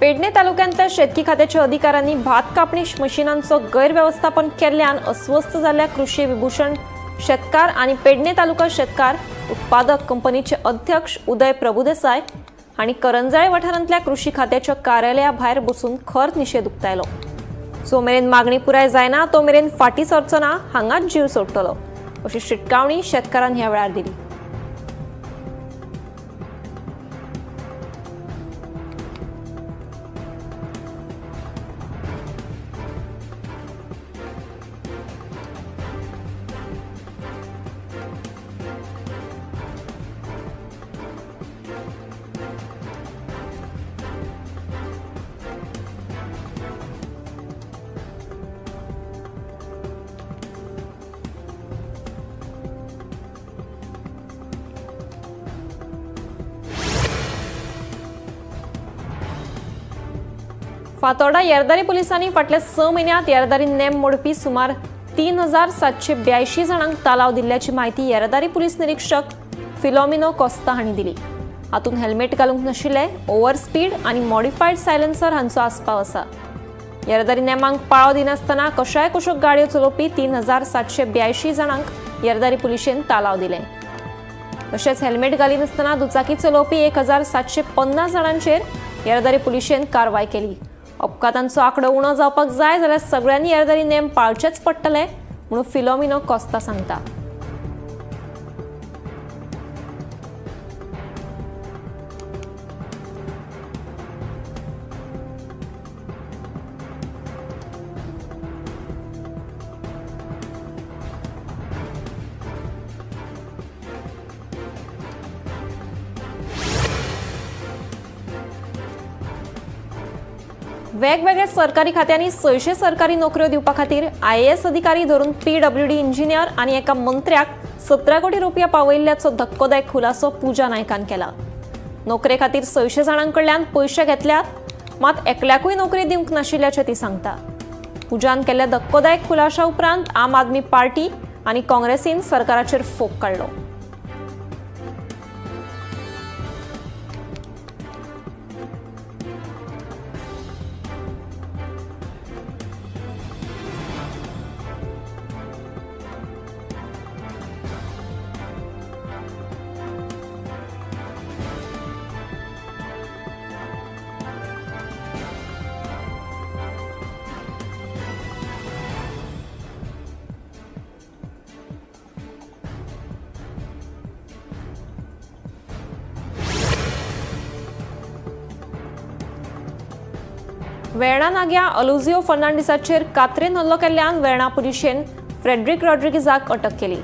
पेडणे तालुक्यांतल्या शेतकी खात्याच्या अधिकाऱ्यांनी भात कापणी मशिनांचो गैरव्यवस्थापन केल्ल्यान अस्वस्थ जाल्ल्या कृषी विभूषण शेतकार आणि पेडणे तालुका शेतकार उत्पादक कंपनीचे अध्यक्ष उदय प्रभुदेसाय हांणी करंजळे वाठारांतल्या कृषी खात्याच्या कार्यालया भायर बसून खर निषेध उक्तायलो। जो मेरेन मागणी पुराय जायना तो मेरेन फाटी सरचो ना, हांगाच जीव सोडटलो अशी शिटकावणी शेतकारांनी ह्या वेळार दिली। फातोर्डा येरादारी पुलिसांनी फाटल्या 6 म्हयन्यांत येरादारी नेम मोडपी सुमार 3782 जाणांक तालाव दिल्ल्याची माहिती येरादारी पुलीस निरीक्षक फिलोमिनो कोस्ता हांणी दिली। हातूंत हेल्मेट घालूंक नाशिल्ले, ओव्हर स्पीड आनी मॉडिफायड सायलेन्सर हांचो आस्पाव आसा। येरादारी नेमांक पाळो दिनासतना कशाय कश्यो गाडयो चलोवपी 3782 जाणांक येरादारी पुलिशेन तालाव दिले। तशेंच हेल्मेट घालिनासतना दुचाकी चलोवपी 1750 जाणांचेर येरादारी पुलिशेन कारवाय केली। अपघातांचो आंकडो उणो जावपाक जाय जाल्यार सगळ्यांनी येरादारी नेम पाळचेच पडटले म्हणून फिलोमिनो कोस्ता सांगता। वेगवेगळ्या सरकारी खात्यांनी 600 सरकारी नोकऱ्यो दिवपा खातीर IAS अधिकारी धरून PWD इंजिनियर आणि एका मंत्र्याक 17 कोटी रुपया पावयल्ल्याचो धक्कोदायक खुलासो पूजा नायकान केला। नोकरे खातीर 600 जाणांकडल्यान पयशे घेतल्यात, मात एकल्याकूय नोकरी दिवंक नाशिल्ल्याचें ती सांगता। पूजान केल्ल्या धक्कोदायक खुलाशा उपरांत आम आदमी पार्टी आणि काँग्रेसीन सरकाराचेर फोग काडलो। वेर्णा नाग्या अलोजियो फर्नांडिसाचेर कात्रेन हल्लो केल्ल्यान वेर्णा पुलिशेन फ्रेडरिक रॉड्रिगीजाक अटक केली।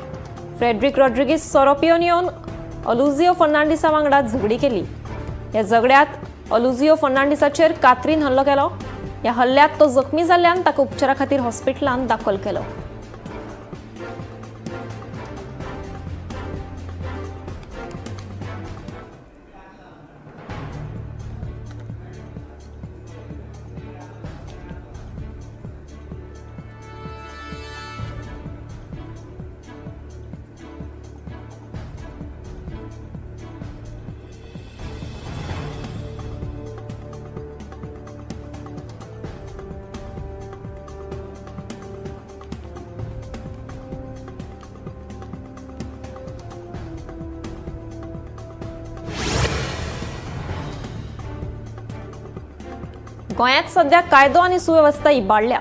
फ्रेडरिक रॉड्रिगीज सोरोपियोन येवन अलोजियो फर्नांडिसा वांगडा झगडी केली। ह्या झगड्यात अलोजियो फर्नांडिसाचेर कात्रीन हल्लो केलो। ह्या हल्ल्यात तो जखमी जाल्ल्यान ताका उपचारा खातीर हॉस्पिटलांत दाखल केलो। गोंयांत सध्या कायदो आनी सुवेवस्था इबाडल्या।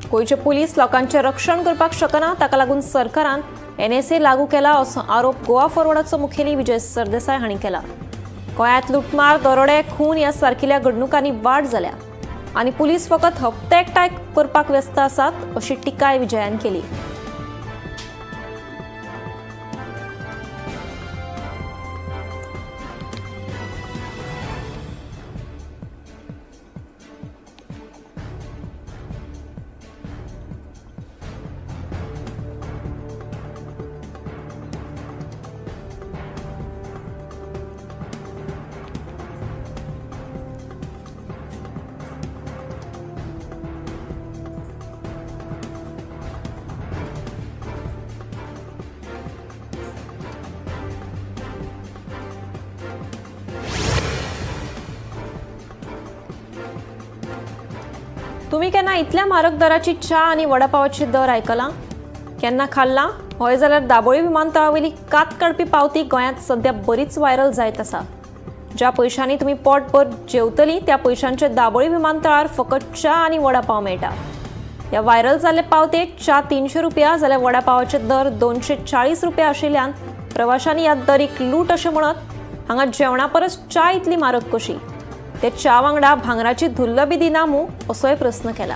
गोंयचे पुलीस लोकांचे रक्षण करपाक शकना, ताका लागून सरकारान NSA लागू केला असो आरोप गोवा फॉरवर्डाचो मुखेली विजय सरदेसाय हांणी केला। गोंयांत लुटमार, दरोडे, खून ह्या सारकिल्या घडणुकांनी वाड जाल्या आनी पुलीस फकत हप्ते एकठांय करपाक व्यस्त आसात अशी टिकाय विजयान केली। तुम्ही केन्ना इतल्या म्हारग दराची च्या आणि वडापावाचे दर आयकला? केन्ना खाल्ला? होय जाल्यार दाबोळी विमानतळावेली कात काडपी पावती गोंयांत सध्या बरीच व्हायरल जायत आसा। ज्या पयशांनी तुम्ही पोटभर जेवतली त्या पयशांचे दाबोळी विमानतळार फकत च्या आणि वडापाव मेळटा। ह्या व्हायरल जाल्ले पावतेक च्या 300 रुपया जाल्यार वडापावाचे दर 240 रुपया आशिल्ल्यान प्रवाशांनी ह्या दरीक लूट अशें म्हणत हांगा जेवणा परस च्या इतली म्हारग कशी? ते च्या वांगडा भांगराची धुल्ल बी दिनामू असोय प्रस्न केला।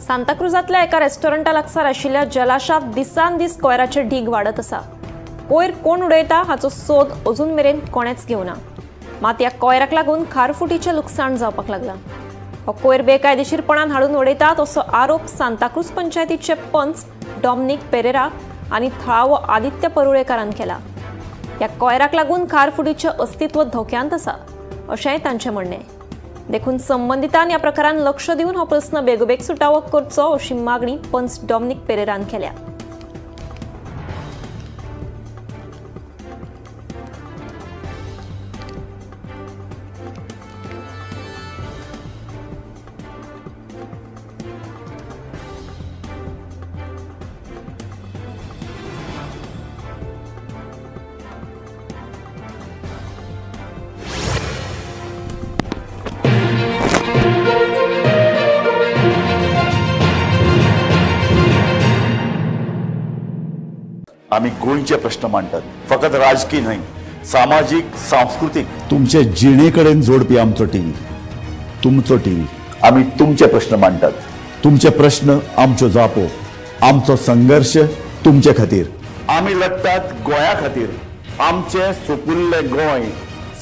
सांताक्रुजातल्या एका रेस्टॉरंटा लागसार आशिल्ल्या जलाशात दिसान दीस कोयराचे ढीग वाडत आसा। कोयर कोण उडयता हाचो सोद अजून मेरेन कोणेच घेवना। मात ह्या कोयराक लागून खारफुटीचे लुकसाण जावपाक लागला। हो कोयर बेकायदेशीरपणान हाडून उडयतात असो आरोप सांताक्रुज पंचायतीचे पंच डॉमिनिक पेरेरा आनी थळावो आदित्य परुळेकारान केला। ह्या कोयराक लागून खारफुटीचे अस्तित्व धोक्यांत आसा अशेंय तांचें म्हणणें। देखून संबंधितान ह्या प्रकारान लक्ष दिवन हो प्रस्न बेगोबेग सुटावो करचो अशी मागणी पंच डॉमिनिक पेरेरान केल्या। आम्ही गोंयचे प्रश्न मांडतात, फकत राजकीय न्हय, सामाजिक सांस्कृतिक। तुमचे जिणेकडेन जोडपी आमचो टीव्ही, तुमचो टीव्ही। आम्ही तुमचे प्रश्न मांडतात, तुमचे प्रश्न आमच्यो जापो, आमचो संघर्ष तुमचे खातीर। आम्ही लढतात गोंया खातीर, आमचे सोपुल्ले गोंय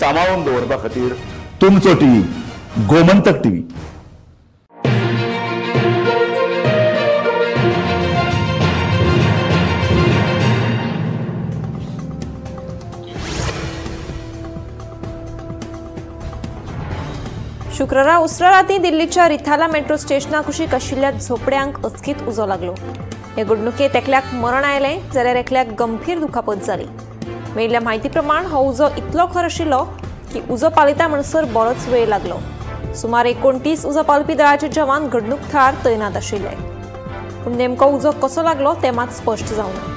सांबाळून दवरपा खातीर। तुमचो टीव्ही, गोमंतक टीव्ही। शुक्रवारा उसरा राती दिल्लीच्या रिथाला मेट्रो स्टेशना कुशीक आशिल्ल्या झोपड्यांक अचकीत उजो लागलो। हे घडणुकेत एकल्याक मरण आयलें जाल्यार एकल्याक गंभीर दुखापत जाली। मेळिल्ल्या म्हायती प्रमाण हो उजो इतलो खर आशिल्लो की उजो पालयता म्हणसर बरोच वेळ लागलो। सुमार 29 उजो पालपी दळाचे जवान घडणूक थळार तैनात आशिल्ले, पूण नेमको उजो कसो लागलो तें मात स्पश्ट जावना।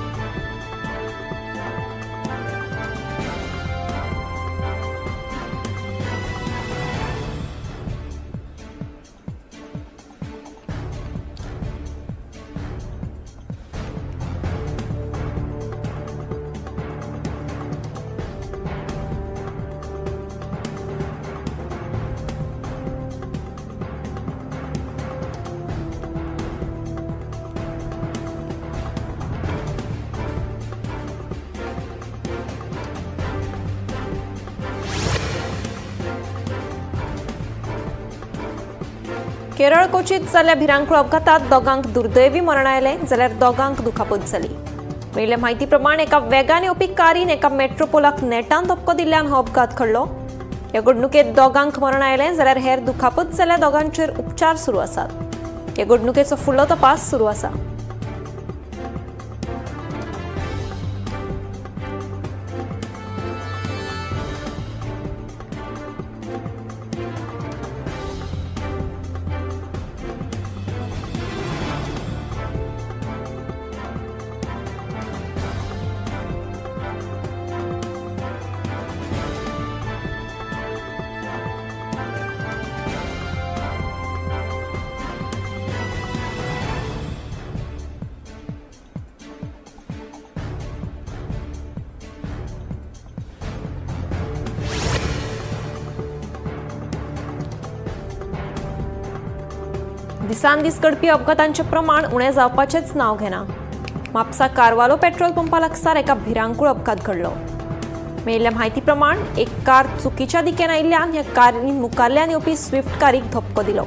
केरळ कोचीत जाल्ल्या भिरांकूळ अपघातात दोगांक दुर्दैवी मरण आयलें जाल्यार दोगांक दुखापत जाली। मेळिल्ल्या म्हायती प्रमाण एका वेगान येवपी कारीन एका मेट्रो पोलाक नेटान धपको दिल्ल्यान हो अपघात घडलो। ह्या घडणुकेत दोगांक मरण आयलें जाल्यार हेर दुखापत जाल्ल्या दोगांचेर उपचार सुरू आसात। ह्या घडणुकेचो फुडलो तपास सुरू आसा। दिसान दीस घडपी अपघातांचे प्रमाण उणें जावपाचेच नांव घेना। म्हापसा कारवालो पेट्रोल पंपा लागसार एका भिरांकूळ अपघात घडलो। मेळिल्ल्या म्हायती प्रमाण एक कार चुकीच्या दिकेन आयिल्ल्यान ह्या कारीन मुखारल्यान येवपी स्विफ्ट कारीक धपको दिलो।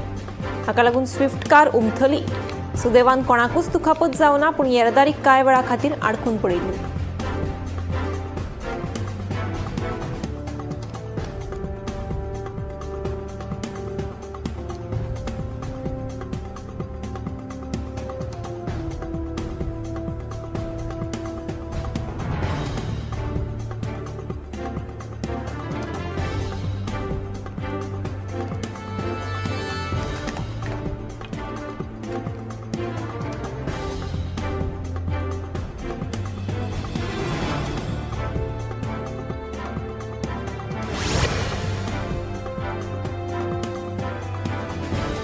हाका लागून स्विफ्ट कार उमथली। सुदैवान कोणाकूच दुखापत जावना, पूण येरादारी कांय वेळा खातीर आडकून पडिल्ली।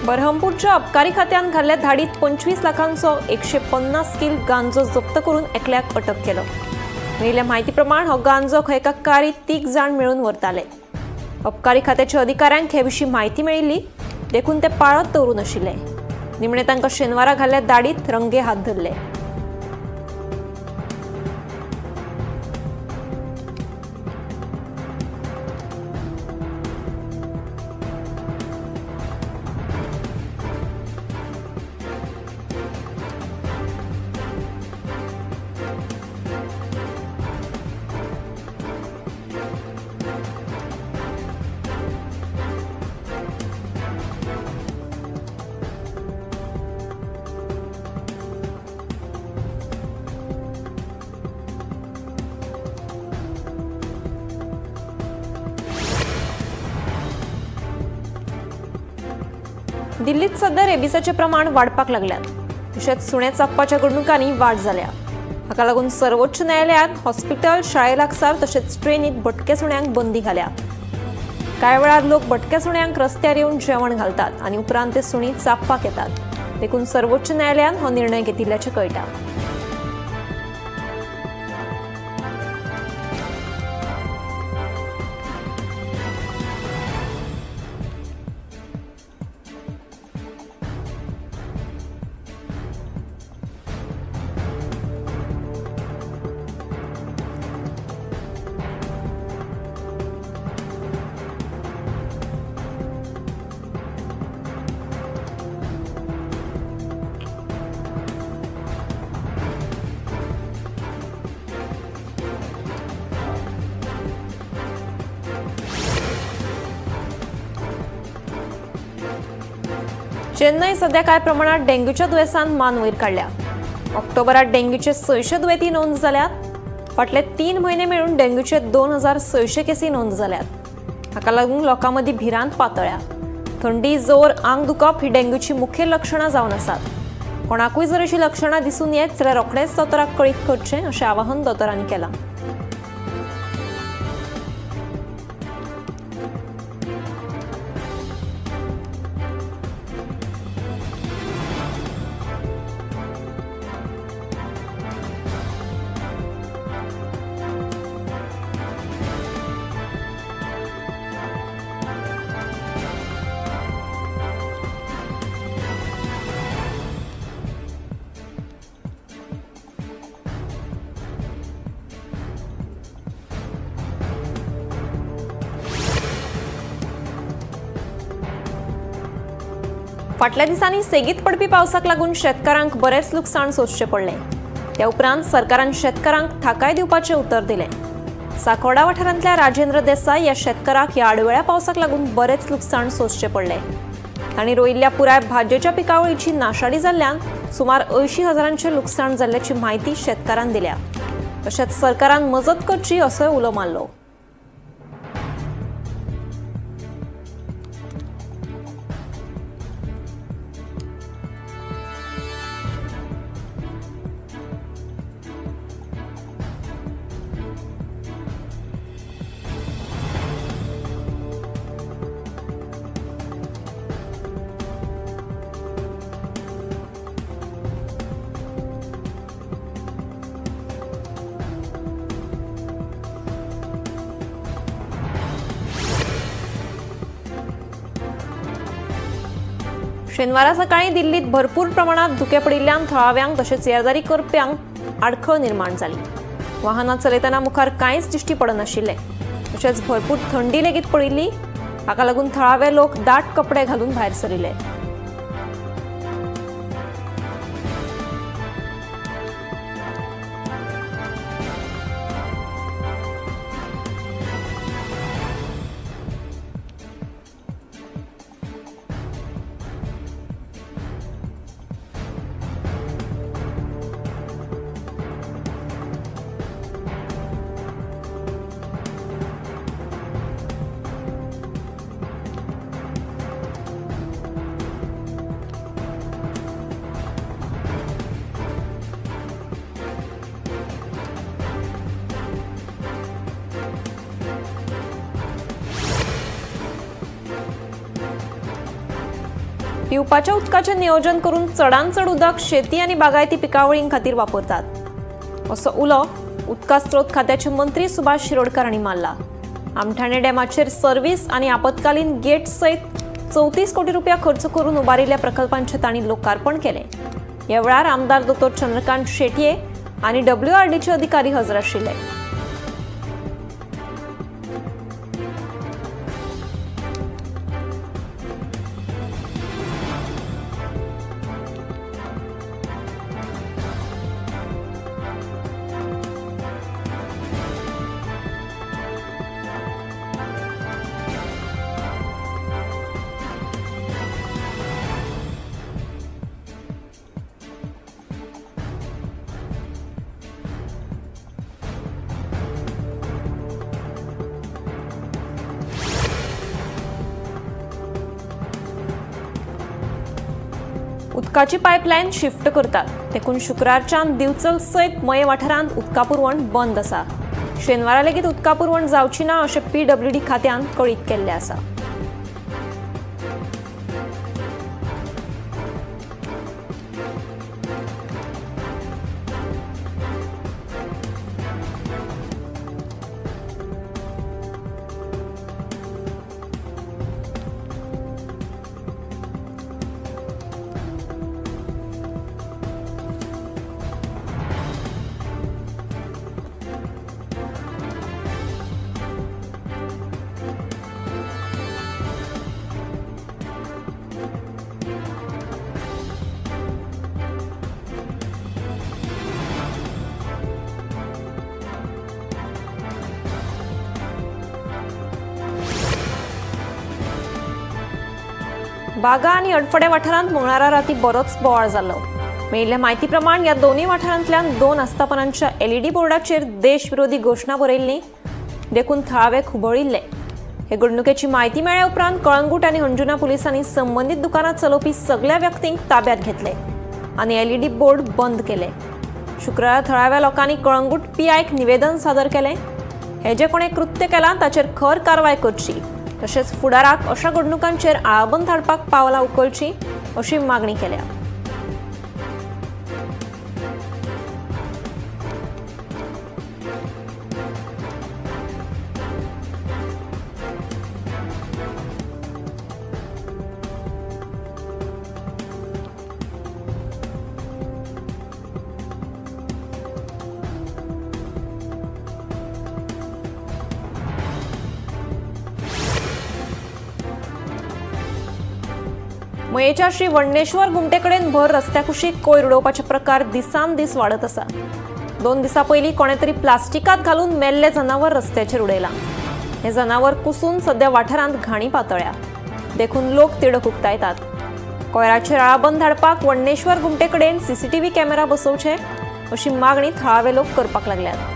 बरहमपूरच्या अबकारी खात्यान घाल्ल्या धाडीत 25 लाखांचो 150 किल गांजो जप्त करून एकल्याक अटक केलो। मेळिल्ल्या म्हायती प्रमाण हो गांजो एका कारीत 3 जाण मेळून व्हरताले। अबकारी खात्याच्या अधिकाऱ्यांक हे विशीं म्हायती मेळिल्ली, देखून ते पाळत दवरून आशिल्ले। निमणे तांकां शेनवारा घाल्ल्या धाडीत रंगे हात धरले। दिल्लीत सध्या रेबिसाचे प्रमाण वाडपाक लागल्यात। तशेंच सुणे चाप्पाच्या घडणुकांनी वाड जाल्या। हाका लागून सर्वोच्च न्यायालयान हॉस्पिटल, शाळे लागसार तशेंच ट्रेनीत भटके सुण्यांक बंदी घाल्या। कांय वेळार लोक भटके सुण्यांक रस्त्यार येवन जेवण घालतात आनी उपरांत ते सुणी चाप्पाक येतात। देखून सर्वोच्च न्यायालयान हो निर्णय घेतिल्ल्याचें कळटा। चेन्नई सध्या काय प्रमाणात डेंग्यूच्या दुयेंसान मान वयर काढल्या। ऑक्टोबरात डेंग्यूचे 600 दुयेंती नोंद जाल्यात। फाटले 3 म्हयने मेळून डेंग्यूचे 2600 केसी नोंद जाल्यात। हाका लागून लोकांमदी भिरांत पातळ्या। थंडी, जोर, आंग दुखप ही डेंग्यूची मुखेल लक्षणां जावन आसात। कोणाकूय जर अशी लक्षणां दिसून येत जाल्यार रोखडेच दोतोराक कळीत करचें अशें आवाहन दोतोरांनी केलां। फाटल्या दिसांनी सेगीत पडपी पावसाक लागून शेतकारांक बरेच लुकसाण सोंसचें पडलें। त्या उपरांत सरकारान शेतकारांक थाकाय दिवपाचें उतर दिलें। साकोडा वाठारांतल्या राजेंद्र देसाई ह्या शेतकाराक ह्या आडवेळ्या पावसाक लागून बरेच लुकसाण सोंसचें पडलें। तांणी रोयिल्ल्या पुराय भाजयेच्या पिकावळीची नाशाडी जाल्ल्यान सुमार 80,000चे लुकसाण जाल्ल्याची म्हायती शेतकारान दिल्या। तशेंच सरकारान मजत करची असोय उलो मारलो। शेनवारा सकाळी दिल्लीत भरपूर प्रमाणात धुके पडिल्ल्यान थळाव्यांक तशेंच येरादारी करप्यांक आडखळ निर्माण जाली। वाहनां चलयतना मुखार कांयच दिश्टी पडनाशिल्लें। तशेंच भरपूर थंडी लेगीत पडिल्ली। हाका लागून थळावे लोक दाट कपडे घालून भायर सरिल्ले। पिवपाच्या उदकाचे नियोजन करून चडांत चड उदक शेती आनी बागायती पिकावळीं खातीर वापरतात असो उलो उदका स्त्रोत खात्याचे मंत्री सुभाष शिरोडकर हांणी मारला. आमठाणे डॅमाचेर सर्व्हिस आनी आपतकालीन गेट सयत 34 कोटी रुपया खर्च करून उबारिल्ल्या प्रकल्पांचे तांणी लोकार्पण केले. ह्या वेळार आमदार दोतोर चंद्रकांत शेटये आनी WRDचे अधिकारी हजर आशिल्ले. उदकाची पायपलायन शिफ्ट करतात देखून शुक्रारच्यान दिवचल सयत मये वाठारांत उदका पुरवण बंद आसा. शेनवारा लेगीत उदका पुरवण जावची ना अशें PWD खात्यान कळीत केल्लें आसा. बागा आनी अडफडे वाठारांत मंगळारा राती बरोच बोवाळ जालो. मेळिल्ल्या म्हायती प्रमाण ह्या दोनूय वाठारांतल्यान 2 आस्थापनांच्या LED बोर्डाचेर देशविरोधी घोशणा बरयल्ली देखून थळावे खुबळिल्ले. हे घडणुकेची म्हायती मेळ्ळ्या उपरांत कळंगूट आनी अंजुना पुलिसांनी संबंदीत दुकानां चलोवपी सगळ्या व्यक्तींक ताब्यात घेतले आनी LED बोर्ड बंद केले. शुक्रारा थळाव्या लोकांनी कळंगूट PIक निवेदन सादर केलें. हे जे कोणें कृत्य केलां ताचेर खर कारवाय करची तशेंच फुडाराक अशा घडणुकांचेर आळाबंद हाडपाक पावलां उखलची अशी मागणी केल्या. मयेच्या श्री वडनेश्वर घुमटेकडेन भर रस्त्या कुशीक कोयर उडोवपाचे प्रकार दिसान दीस वाडत आसा. 2 दिसां पयलीं कोणे तरी प्लास्टिकात घालून मेल्ले जनावर रस्त्याचेर उडयलां. हे जनावर कुसून सध्या वाठारांत घाणी पातळ्या देखून लोक तिडक उक्तायतात. कोयराचेर आळाबंद हाडपाक वडनेश्वर घुमटेकडेन CCTV कॅमेरा बसोवचे अशी मागणी थळावे लोक करपाक लागल्यात.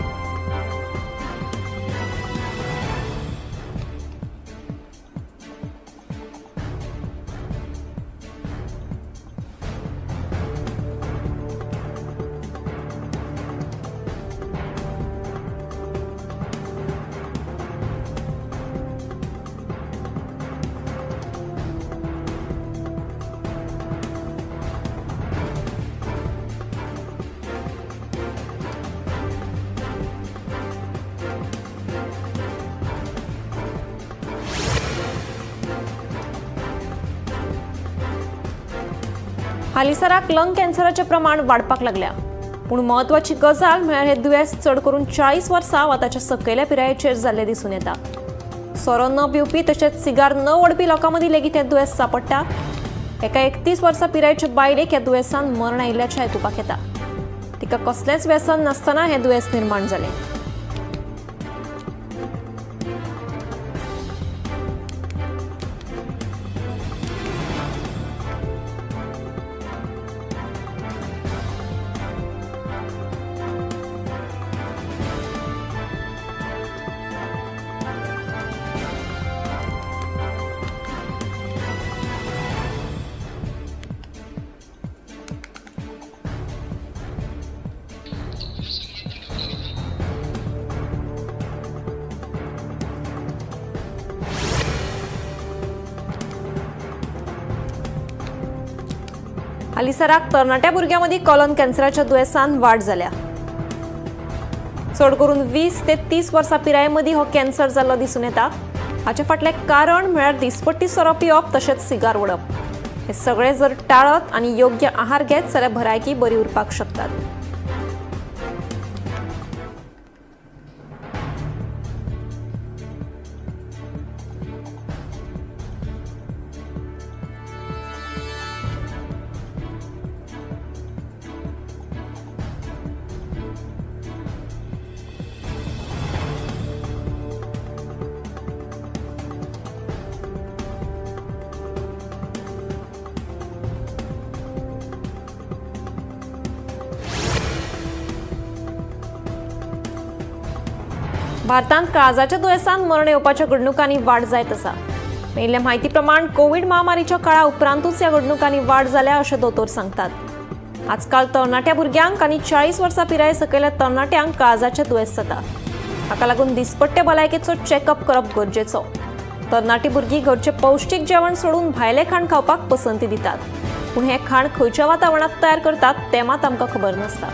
हालीसराक लंग कॅन्सराचे प्रमाण वाडपाक लागल्या. पूण महत्वाची गजाल म्हळ्यार हे दुयेंस चड करून 40 वर्सां वा ताच्या सकयल्या पिरायेचेर जाल्ले दिसून येता. सोरो न पिवपी तशेंच सिगार न ओडपी लोकां मदीं लेगीत हें दुयेंस सांपडटा. एका 31 वर्सां पिरायेचे बायलेक ह्या दुयेंसान मरण आयिल्ल्याचें आयकुपाक येता. तिका कसलेंच व्यसन नासतना हें दुयेंस निर्माण जालें. हालीसराक तरणाट्या भुरग्यांमदी कॉलन कॅन्सराच्या दुयेंसान वाढ जाल्या। चड करून 20 ते 30 वर्सां पिराये मदीं हो कॅन्सर जाल्लो दिसून येता। हाचे फाटलें कारण म्हळ्यार दिसपट्टी सोरो पिवप तशेंच सिगार ओडप। हे सगळे जर टाळत आनी योग्य आहार घेत जाल्यार भलायकी बरी उरपाक शकतात। भारतांत काळजाच्या दुयेंसान मरण येवपाच्या घडणुकांनी वाड जायत आसा। मेळिल्ल्या म्हायती प्रमाण कोविड महामारीच्या काळा उपरांतूच ह्या घडणुकांनी वाड जाल्या अशें दोतोर सांगतात। आजकाल तरणाट्या भुरग्यांक आनी 40 वर्सां पिराये सकयल्या तरणाट्यांक काळजाचें दुयेंस जाता। हाका लागून दिसपट्टे भलायकेचो चॅकअप करप गरजेचो। तरणाटी भुरगीं घरचें पौश्टीक जेवण सोडून भायलें खाण खावपाक पसंती दितात, पूण हें खाण खंयच्या वातावरणांत तयार करतात तें मात आमकां खबर नासता।